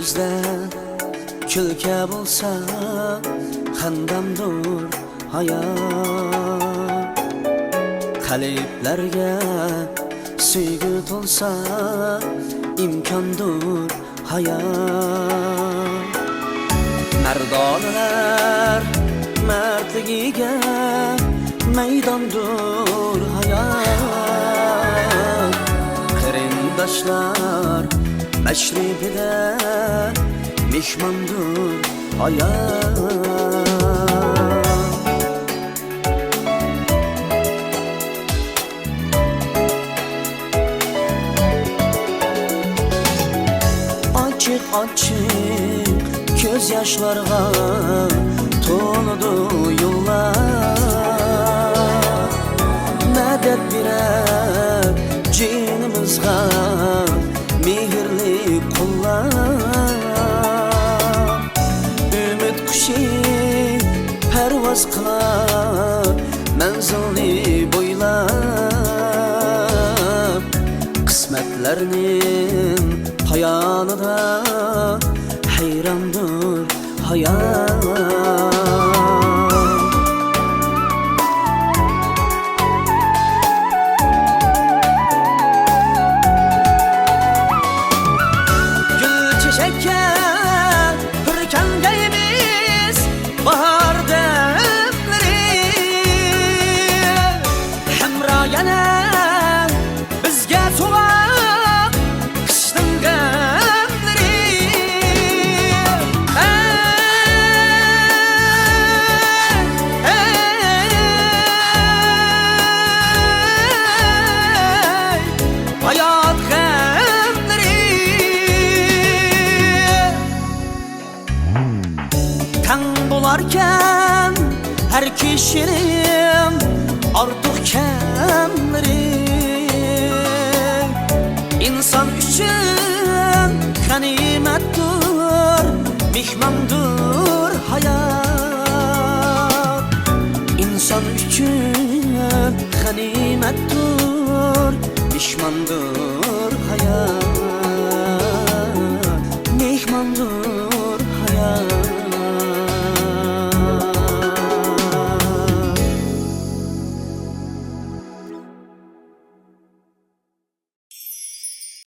Gözde külke bulsa xandamdur hayat. Kalplerge süygü tolsa imkandur hayat. Merdaneler mertligiga meydandur hayat. Kırındaşlar meşribide mihmandur hayat. Açık açık göz yaşlarga toludu yollar. Medet birer cinimizga mehirli kullar. Ümit kuşu pervaz kılar menzilni boylap. Kısmetlerinin payanıda hayrandır hayat. Gül çiçekke hürkengeyimiz bahar demleri. Hemrayene bizge soğuk kıştın gemleri. Hayat gemleri tan bularken her kişinin artık kemleri. İnsan üçün ganimettir, mihmandır hayat.